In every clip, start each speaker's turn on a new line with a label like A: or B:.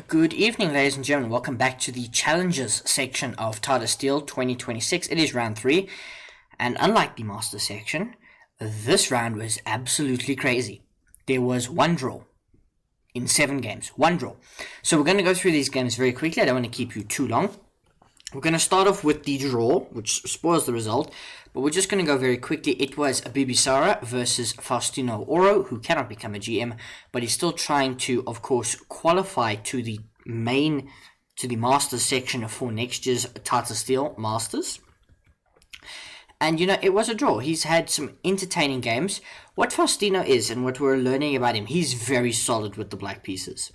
A: Good evening, ladies and gentlemen. Welcome back to the Challengers section of Tata Steel 2026. It is round 3, and unlike the Master section, this round was absolutely crazy. There was one draw in 7 games. One draw. So we're going to go through these games very quickly. I don't want to keep you too long. We're going to start off with the draw, which spoils the result, but we're just going to go very quickly. It was Bibisara versus Faustino Oro, who cannot become a GM, but he's still trying to, of course, qualify to the Masters section for next year's Tata Steel Masters. And, it was a draw. He's had some entertaining games. What Faustino is, and what we're learning about him, he's very solid with the black pieces.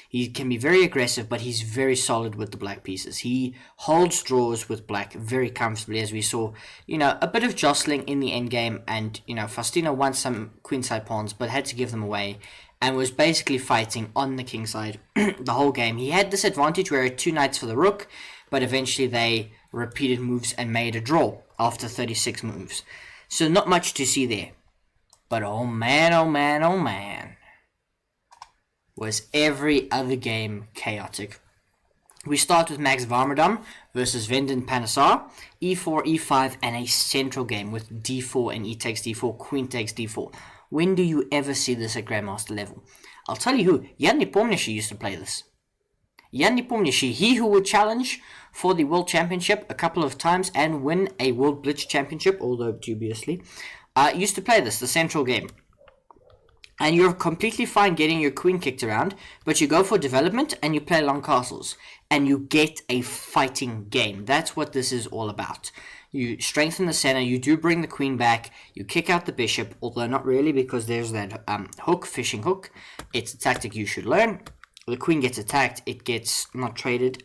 A: He can be very aggressive, but he's very solid with the black pieces. He holds draws with black very comfortably, as we saw, a bit of jostling in the endgame, and, Faustino won some queenside pawns, but had to give them away, and was basically fighting on the kingside the whole game. He had this advantage where he had 2 knights for the rook, but eventually they repeated moves and made a draw after 36 moves. So not much to see there. But oh man, was every other game chaotic. We start with Max Varmerdam versus Vendon Panesar, e4, e5, and a central game with d4 and e takes d4, queen takes d4. When do you ever see this at Grandmaster level? I'll tell you who, Jan Nepomniachtchi used to play this. Jan Nepomniachtchi, he who would challenge for the World Championship a couple of times and win a World Blitz Championship, although dubiously, used to play this, the central game. And you're completely fine getting your queen kicked around, but you go for development and you play long castles, and you get a fighting game. That's what this is all about. You strengthen the center, you do bring the queen back, you kick out the bishop, although not really because there's that hook, fishing hook. It's a tactic you should learn. The queen gets attacked, it gets not traded.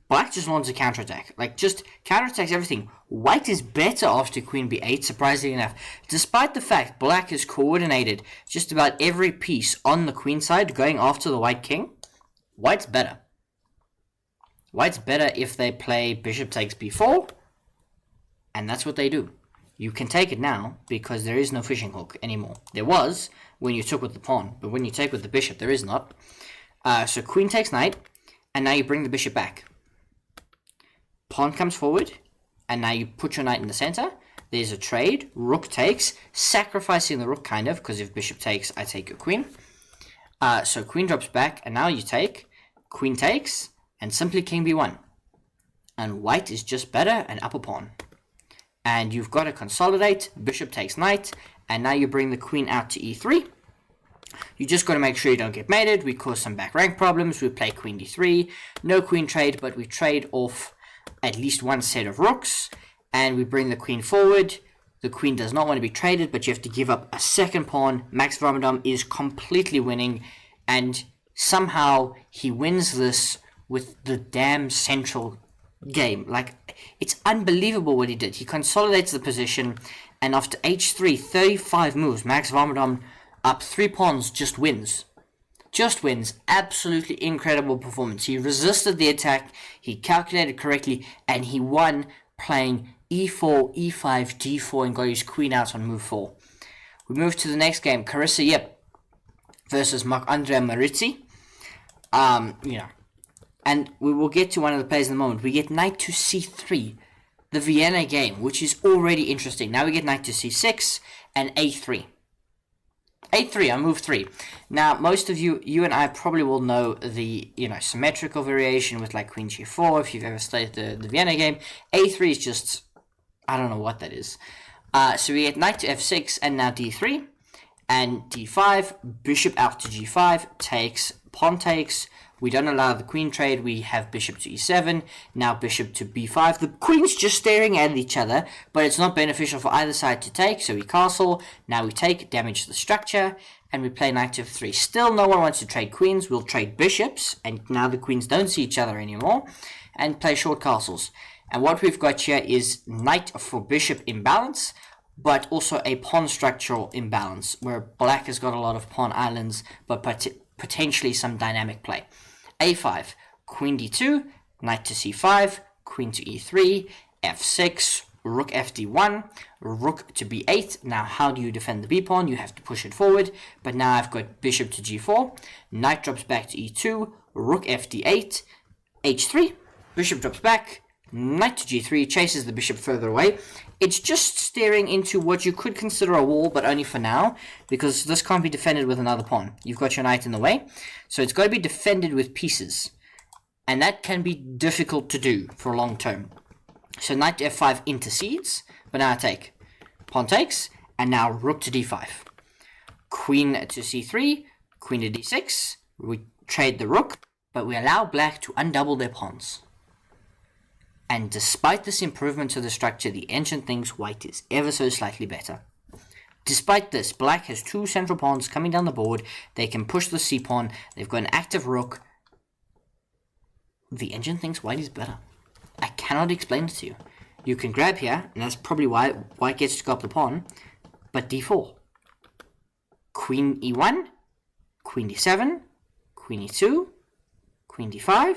A: Black just wants a counterattack. Just counterattacks everything. White is better after queen b8, surprisingly enough. Despite the fact black has coordinated just about every piece on the queen side going after the white king, white's better. White's better if they play bishop takes b4, and that's what they do. You can take it now because there is no fishing hook anymore. There was when you took with the pawn, but when you take with the bishop, there is not. So queen takes knight, and now you bring the bishop back. Pawn comes forward, and now you put your knight in the center. There's a trade. Rook takes, sacrificing the rook kind of, because if bishop takes, I take your queen. So queen drops back, and now you take. Queen takes, and simply king b1. And white is just better, an upper pawn. And you've got to consolidate. Bishop takes knight, and now you bring the queen out to e3. You just got to make sure you don't get mated. We cause some back rank problems. We play queen d3. No queen trade, but we trade off at least one set of rooks, and we bring the queen forward. The queen does not want to be traded, but you have to give up a second pawn. Max Varmerdam is completely winning, and somehow he wins this with the damn central game. It's unbelievable what he did. He consolidates the position, and after h3, 35 moves, Max Varmerdam up 3 pawns just wins. Just wins. Absolutely incredible performance. He resisted the attack, he calculated correctly, and he won playing e4, e5, d4, and got his queen out on move 4. We move to the next game, Carissa Yip versus Marc-Andrea Marizzi. And we will get to one of the plays in a moment. We get knight to c3, the Vienna game, which is already interesting. Now we get knight to c6 and a3. a3 on move 3. Now, most of you and I probably will know the, symmetrical variation with queen g4 if you've ever studied the Vienna game. a3 is just, I don't know what that is. So we get knight to f6 and now d3 and d5, bishop out to g5, takes, pawn takes. We don't allow the queen trade. We have bishop to e7, now bishop to b5. The queen's just staring at each other, but it's not beneficial for either side to take, so we castle. Now we take, damage the structure, and we play knight to f3. Still, no one wants to trade queens. We'll trade bishops, and now the queens don't see each other anymore, and play short castles. And what we've got here is knight for bishop imbalance, but also a pawn structural imbalance, where black has got a lot of pawn islands, but potentially some dynamic play. a5, queen d2, knight to c5, queen to e3, f6, rook fd1, rook to b8. Now, how do you defend the b pawn? You have to push it forward, but now I've got bishop to g4, knight drops back to e2, rook fd8, h3, bishop drops back, knight to g3, chases the bishop further away. It's just staring into what you could consider a wall, but only for now, because this can't be defended with another pawn. You've got your knight in the way, so it's got to be defended with pieces, and that can be difficult to do for long term. So knight to f5 intercedes, but now I take. Pawn takes, and now rook to d5. Queen to c3, queen to d6. We trade the rook, but we allow black to undouble their pawns. And despite this improvement to the structure, the ancient thinks white is ever so slightly better. Despite this, black has two central pawns coming down the board. They can push the c-pawn. They've got an active rook. The ancient thinks white is better. I cannot explain it to you. You can grab here, and that's probably why white gets to go up the pawn, but d4. Queen e1, queen d7, queen e2, queen d5,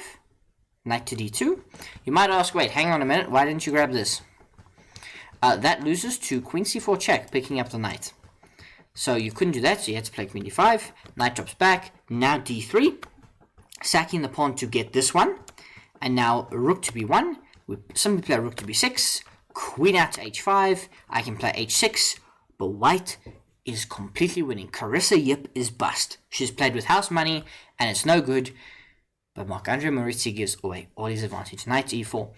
A: knight to d2. You might ask, wait, hang on a minute, why didn't you grab this? That loses to queen c4 check, picking up the knight. So you couldn't do that, so you had to play queen d5, knight drops back, now d3, sacking the pawn to get this one, and now rook to b1, we simply play rook to b6, queen out to h5, I can play h6, but white is completely winning. Carissa Yip is bust. She's played with house money, and it's no good, but Marc-Andre Morizzi gives away all his advantage. Knight to e4.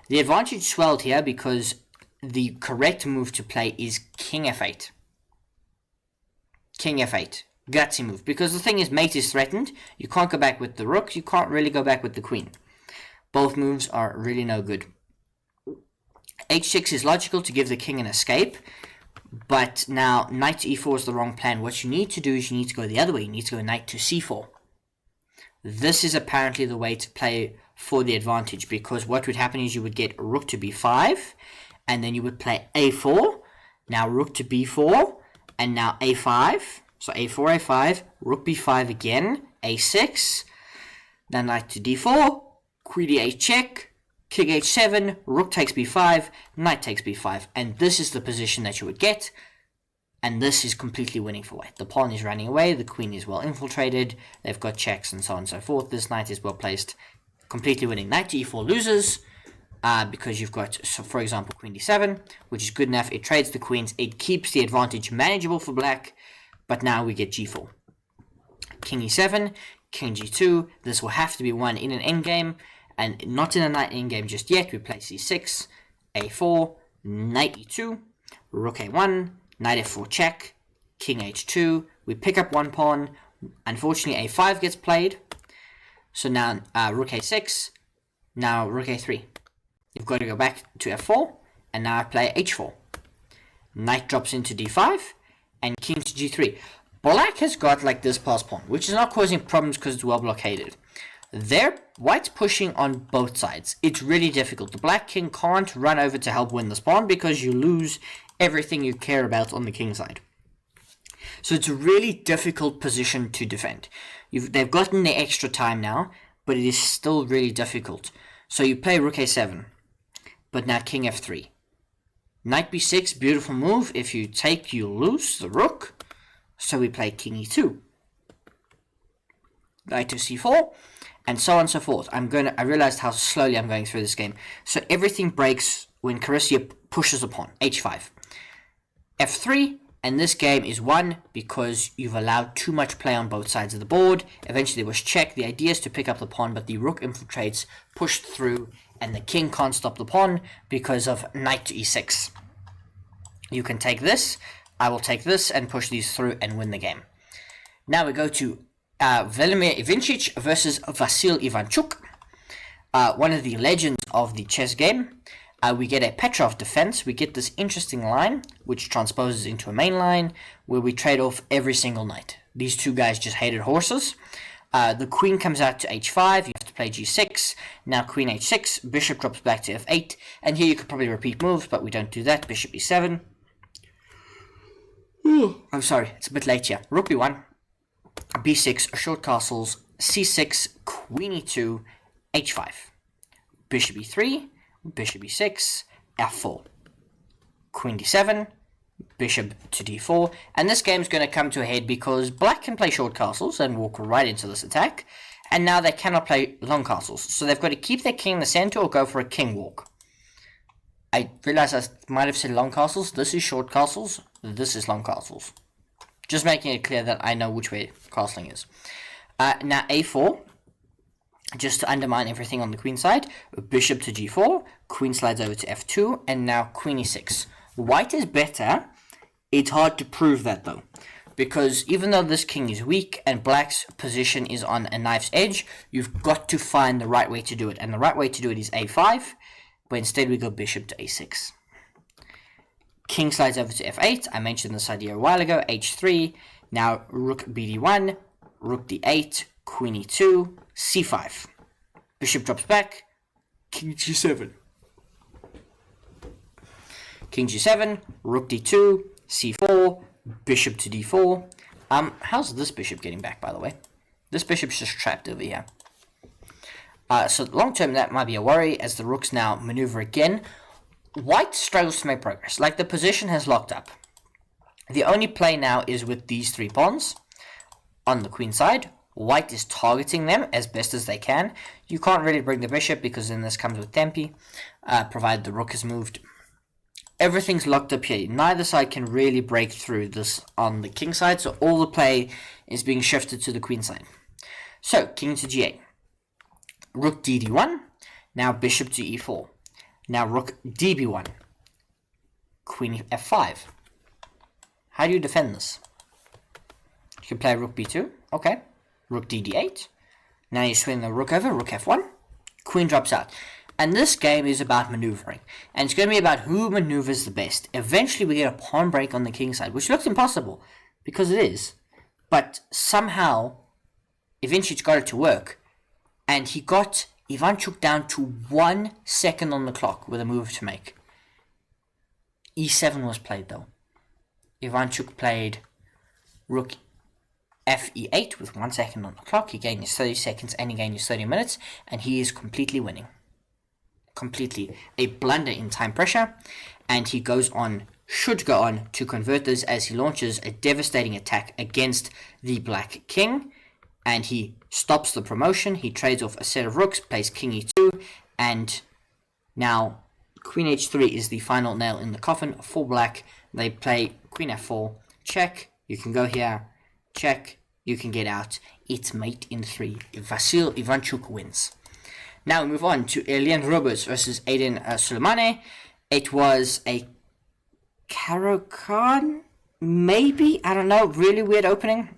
A: The advantage swelled here because the correct move to play is king f8. King f8. Gutsy move. Because the thing is, mate is threatened. You can't go back with the rook. You can't really go back with the queen. Both moves are really no good. h6 is logical to give the king an escape. But now, knight to e4 is the wrong plan. What you need to do is you need to go the other way. You need to go knight to c4. This is apparently the way to play for the advantage, because what would happen is you would get rook to b5, and then you would play a4, now rook to b4, and now a5, so a4, a5, rook b5 again, a6, then knight to d4, queen d8 check, king h7, rook takes b5, knight takes b5, and this is the position that you would get. And this is completely winning for white. The pawn is running away, the queen is well infiltrated, they've got checks and so on and so forth. This knight is well placed, completely winning. Knight to e4 loses, because you've got, so for example, queen d7, which is good enough. It trades the queens, it keeps the advantage manageable for black, but now we get g4. King e7, king g2, this will have to be won in an endgame, and not in a knight endgame just yet. We play c6, a4, knight e2, rook a1, knight f4 check, king h2, we pick up one pawn, unfortunately a5 gets played, so now rook a6, now rook a3. You've got to go back to f4, and now I play h4. Knight drops into d5, and king to g3. Black has got like this pass pawn, which is not causing problems because it's well blockaded. White's pushing on both sides. It's really difficult. The black king can't run over to help win this pawn because you lose everything you care about on the king side. So it's a really difficult position to defend. They've gotten the extra time now, but it is still really difficult. So you play rook a7, but now king f3. Knight b6, beautiful move. If you take, you lose the rook. So we play king e2. Knight to c4, and so on and so forth. I realized how slowly I'm going through this game. So everything breaks when Carissa pushes a pawn. h5. f3, and this game is won because you've allowed too much play on both sides of the board. Eventually it was check. The idea is to pick up the pawn, but the rook infiltrates, pushed through, and the king can't stop the pawn because of knight to e6. You can take this, I will take this, and push these through and win the game. Now we go to Velimir Ivinčić versus Vasil Ivanchuk, one of the legends of the chess game. We get a Petrov defense. We get this interesting line, which transposes into a main line, where we trade off every single knight. These two guys just hated horses. The queen comes out to h5, you have to play g6, now queen h6, bishop drops back to f8, and here you could probably repeat moves, but we don't do that. Bishop e7. I'm sorry, it's a bit late here. Rook b1, b6, short castles, c6, queen e2, h5, bishop e3, bishop e6, f4. queen d7, bishop to d4, and this game's going to come to a head because black can play short castles and walk right into this attack, and now they cannot play long castles, so they've got to keep their king in the center or go for a king walk. I realize I might have said long castles. This is short castles, this is long castles. Just making it clear that I know which way castling is. Now a4, just to undermine everything on the queen side, bishop to g4, queen slides over to f2, and now queen e6. White is better. It's hard to prove that though, because even though this king is weak and black's position is on a knife's edge, you've got to find the right way to do it, and the right way to do it is a5, but instead we go bishop to a6. King slides over to f8. I mentioned this idea a while ago. h3. Now rook bd1, rook d8, queen e2, c5. Bishop drops back. King g7. King g7, rook d2, c4, bishop to d4. How's this bishop getting back, by the way? This bishop's just trapped over here. So long term, that might be a worry as the rooks now maneuver again. White struggles to make progress. Like, the position has locked up. The only play now is with these three pawns on the queen side. White is targeting them as best as they can. You can't really bring the bishop because then this comes with tempi, provided the rook is moved. Everything's locked up here. Neither side can really break through this on the king side, so all the play is being shifted to the queen side. So, king to g8. Rook dd1. Now bishop to e4. Now rook db1, queen f5. How do you defend this? You can play rook b2, okay. Rook dd8. Now you swing the rook over, rook f1. Queen drops out. And this game is about maneuvering. And it's going to be about who maneuvers the best. Eventually we get a pawn break on the king side, which looks impossible, because it is. But somehow, eventually it's got it to work. And he got Ivanchuk down to 1 second on the clock with a move to make. e7 was played though. Ivanchuk played rook fe8 with 1 second on the clock. He gained his 30 seconds and he gained his 30 minutes, and he is completely winning. Completely. A blunder in time pressure, and he should go on to convert this as he launches a devastating attack against the black king. And he stops the promotion. He trades off a set of rooks, plays king e2, and now queen h3 is the final nail in the coffin for black. They play queen f4, check, you can go here, check, you can get out. It's mate in 3. Vasil Ivanchuk wins. Now we move on to Elian Robers versus Aiden Suleimane. It was a Caro-Kann, maybe? I don't know, really weird opening.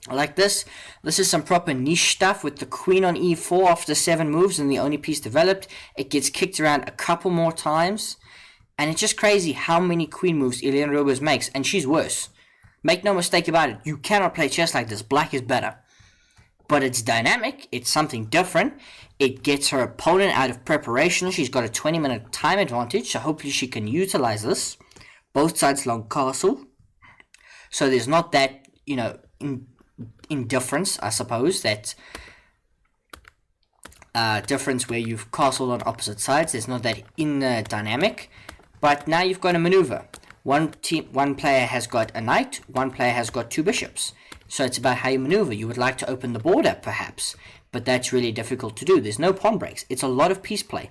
A: Like this. This is some proper niche stuff with the queen on e4 after 7 moves and the only piece developed. It gets kicked around a couple more times. And it's just crazy how many queen moves Elian Robers makes. And she's worse. Make no mistake about it. You cannot play chess like this. Black is better. But it's dynamic. It's something different. It gets her opponent out of preparation. She's got a 20-minute time advantage. So hopefully she can utilize this. Both sides long castle. So there's not that, indifference, I suppose, that difference where you've castled on opposite sides. There's not that inner dynamic, but now you've got a maneuver. One player has got a knight, one player has got 2 bishops. So it's about how you maneuver. You would like to open the board up, perhaps, but that's really difficult to do. There's no pawn breaks. It's a lot of piece play.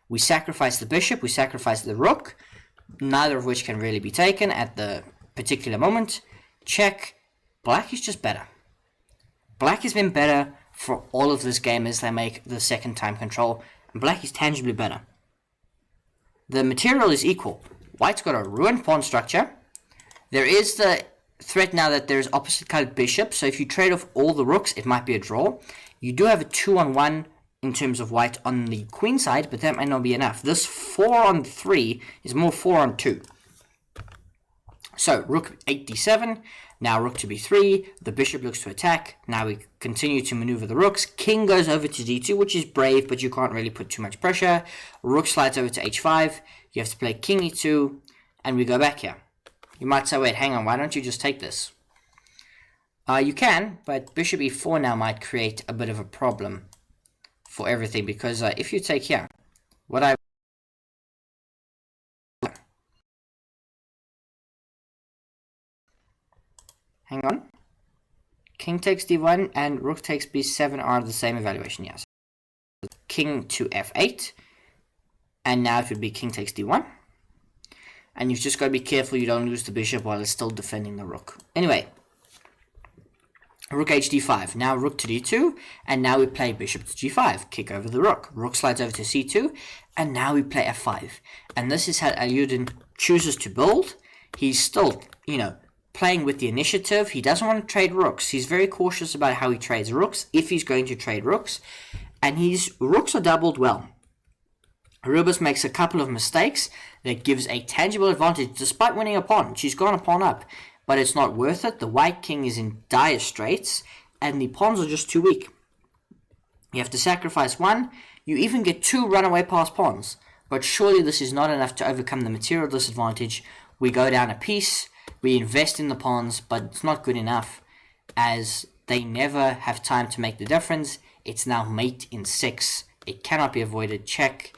A: We sacrifice the bishop, we sacrifice the rook, neither of which can really be taken at the particular moment. Check. Black is just better. Black has been better for all of this game as they make the second time control, and black is tangibly better. The material is equal. White's got a ruined pawn structure. There is the threat now that there's opposite colored bishops, so if you trade off all the rooks, it might be a draw. You do have a 2-on-1 in terms of white on the queen side, but that might not be enough. This 4-on-3 is more 4-on-2. So, rook 8d7, now rook to b3, the bishop looks to attack, now we continue to maneuver the rooks, king goes over to d2, which is brave, but you can't really put too much pressure, rook slides over to h5, you have to play king e2, and we go back here. You might say, wait, hang on, why don't you just take this? You can, but bishop e4 now might create a bit of a problem for everything, because if you take here, what I Hang on. King takes d1 and rook takes b7 are the same evaluation, yes. King to f8. And now it would be king takes d1. And you've just got to be careful you don't lose the bishop while it's still defending the rook. Anyway, rook hd5. Now rook to d2. And now we play bishop to g5. Kick over the rook. Rook slides over to c2. And now we play f5. And this is how Alyudin chooses to build. He's still, playing with the initiative. He doesn't want to trade rooks. He's very cautious about how he trades rooks, if he's going to trade rooks. And his rooks are doubled well. Rubis makes a couple of mistakes that gives a tangible advantage despite winning a pawn. She's gone a pawn up, but it's not worth it. The white king is in dire straits, and the pawns are just too weak. You have to sacrifice one. You even get 2 runaway pass pawns. But surely this is not enough to overcome the material disadvantage. We go down a piece. We invest in the pawns, but it's not good enough, as they never have time to make the difference. It's now mate in 6. It cannot be avoided. Check,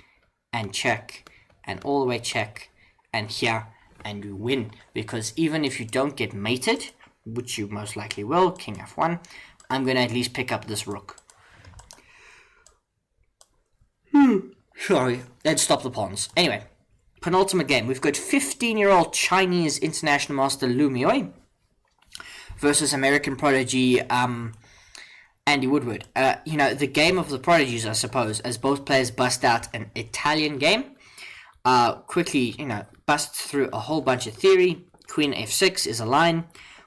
A: and all the way check, and here, and you win. Because even if you don't get mated, which you most likely will, king f1, I'm going to at least pick up this rook. Sorry, let's stop the pawns. Anyway. Penultimate game. We've got 15-year-old Chinese international master Lu Mioi versus American prodigy Andy Woodward. The game of the prodigies, I suppose, as both players bust out an Italian game. Quickly, bust through a whole bunch of theory. Queen f6 is a line.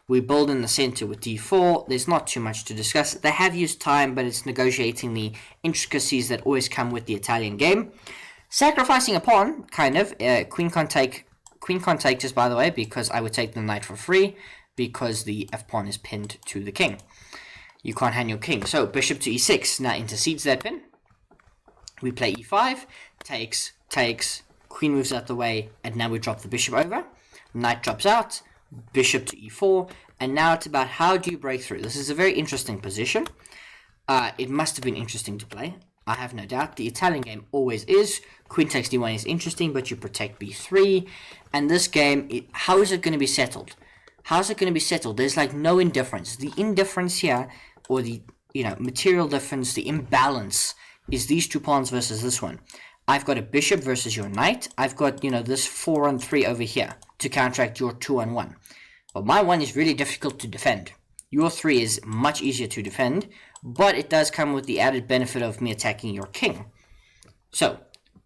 A: We build in the center with d4. There's not too much to discuss. They have used time, but it's negotiating the intricacies that always come with the Italian game. Sacrificing a pawn, kind of. Queen can't take just, by the way, because I would take the knight for free, because the f-pawn is pinned to the king. You can't hand your king. So, bishop to e6 now intercedes that pin. We play e5, takes, queen moves out the way, and now we drop the bishop over. Knight drops out, bishop to e4, and now it's about how do you break through. This is a very interesting position. It must have been interesting to play. I have no doubt. The Italian game always is. Queen takes d1 is interesting, but you protect b3. And this game, how is it going to be settled? How is it going to be settled? There's like no indifference. The indifference here, or the material difference, the imbalance, is these 2 pawns versus this one. I've got a bishop versus your knight. I've got, this 4-on-3 over here to counteract your 2-on-1. But my 1 is really difficult to defend. Your 3 is much easier to defend, but it does come with the added benefit of me attacking your king. So,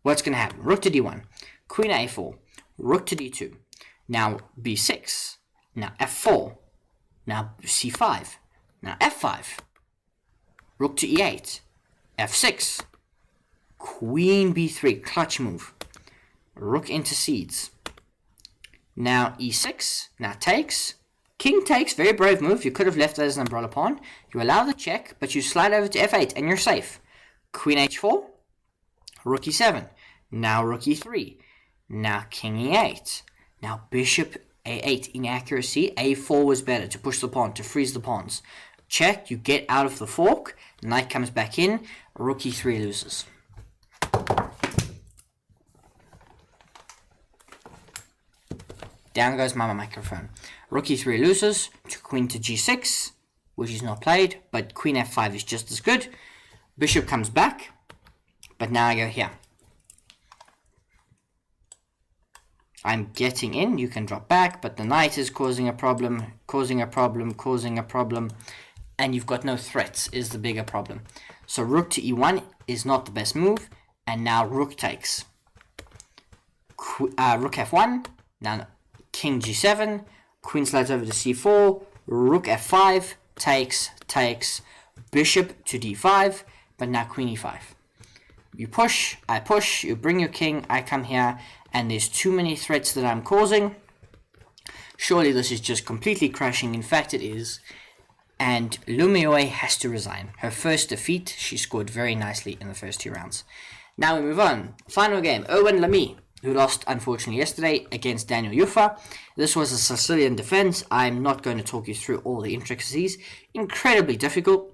A: what's going to happen? Rook to d1, queen a4, rook to d2, now b6, now f4, now c5, now f5, rook to e8, f6, queen b3, clutch move, rook intercedes, now e6, now takes, king takes, very brave move. You could have left that as an umbrella pawn. You allow the check, but you slide over to f8, and you're safe. Queen h4, rook e7, now rook e3, now king e8, now bishop a8, inaccuracy, a4 was better to push the pawn, to freeze the pawns. Check, you get out of the fork, knight comes back in, rook e3 loses. Down goes my microphone. Rook e3 loses to queen to g6, which is not played, but queen f5 is just as good. Bishop comes back, but now I go here. I'm getting in, you can drop back, but the knight is causing a problem, and you've got no threats is the bigger problem. So rook to e1 is not the best move, and now rook takes. Rook f1, now king g7, queen slides over to c4, rook f5, takes, bishop to d5, but now queen e5. You push, I push, you bring your king, I come here, and there's too many threats that I'm causing. Surely this is just completely crashing. In fact, it is. And Lu Mioi has to resign. Her first defeat, she scored very nicely in the first 2 rounds. Now we move on. Final game, Owen Lamy, who lost, unfortunately, yesterday against Daniel Yufa. This was a Sicilian defense. I'm not going to talk you through all the intricacies. Incredibly difficult.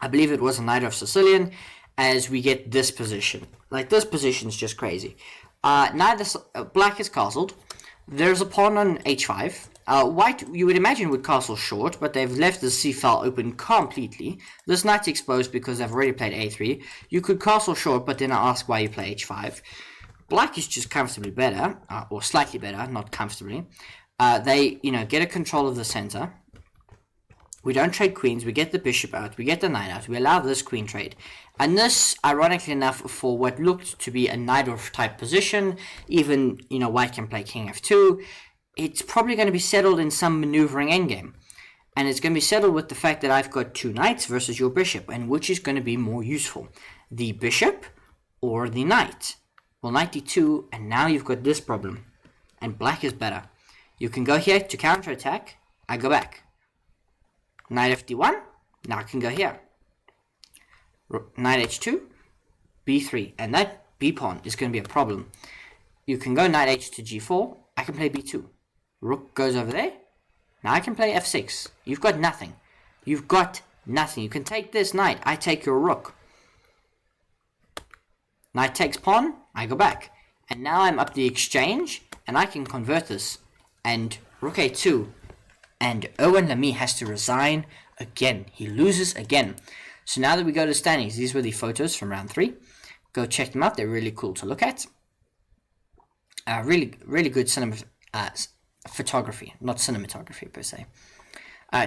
A: I believe it was a knight of Sicilian, as we get this position. Like, this position is just crazy. Black is castled. There's a pawn on h5. White, you would imagine, would castle short, but they've left the c file open completely. This knight's exposed because they've already played a3. You could castle short, but then I ask why you play h5. Black is just comfortably better, or slightly better, not comfortably. They, get a control of the center. We don't trade queens, we get the bishop out, we get the knight out, we allow this queen trade. And this, ironically enough, for what looked to be a knight-off type position, even, White can play king f2, it's probably going to be settled in some maneuvering endgame. And it's going to be settled with the fact that I've got two knights versus your bishop, and which is going to be more useful, the bishop or the knight? Well, knight d2, and now you've got this problem, and black is better. You can go here to counterattack, I go back. Knight fd1, now I can go here. Knight h2, b3, and that b pawn is going to be a problem. You can go knight h to g4, I can play b2. Rook goes over there, now I can play f6. You've got nothing. You've got nothing. You can take this knight, I take your rook. Knight takes pawn, I go back. And now I'm up the exchange, and I can convert this. And rook a2, and Owen Lamy has to resign again. He loses again. So now that we go to standings, these were the photos from round 3. Go check them out. They're really cool to look at. Really, really good photography, not cinematography per se.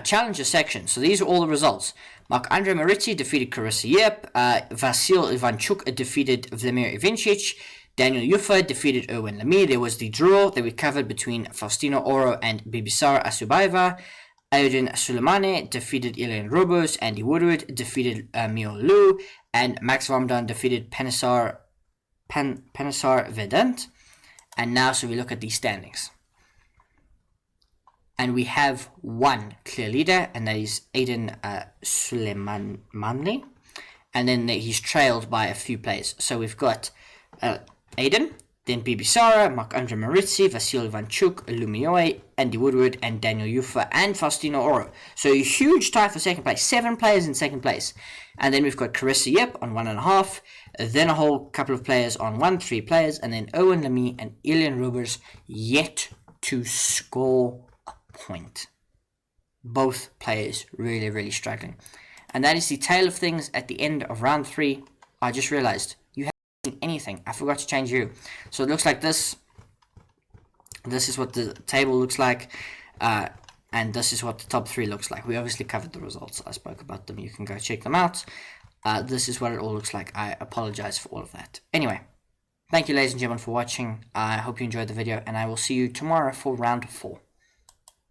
A: Challenger section. So these are all the results. Marc-Andre Morizzi defeated Carissa Yep. Vasil Ivanchuk defeated Vladimir Ivinchich. Daniel Yufa defeated Erwin Lamy. There was the draw that we covered between Faustino Oro and Bibisar Asubaeva. Ayudin Suleimani defeated Ilian Robos. Andy Woodward defeated Mio Liu. And Max Vamdan defeated Panisar Vedant. And now, so we look at these standings. And we have one clear leader, and that is Aiden Suleimanli. And then he's trailed by a few players. So we've got Aiden, then Bibisara, Marc-Andre Morizzi, Vasil Ivanchuk, Lumioy, Andy Woodward, and Daniel Yufa, and Faustino Oro. So a huge tie for second place. 7 players in second place. And then we've got Carissa Yep on 1.5. Then a whole couple of players on 1, 3 players. And then Owen Lamy and Ilian Rubers yet to score a point. Both players really, really struggling. And that is the tale of things at the end of round 3. I just realized anything. I forgot to change you. So it looks like this. This is what the table looks like. And this is what the top 3 looks like. We obviously covered the results. I spoke about them. You can go check them out. This is what it all looks like. I apologize for all of that. Anyway, thank you ladies and gentlemen for watching. I hope you enjoyed the video, and I will see you tomorrow for round 4.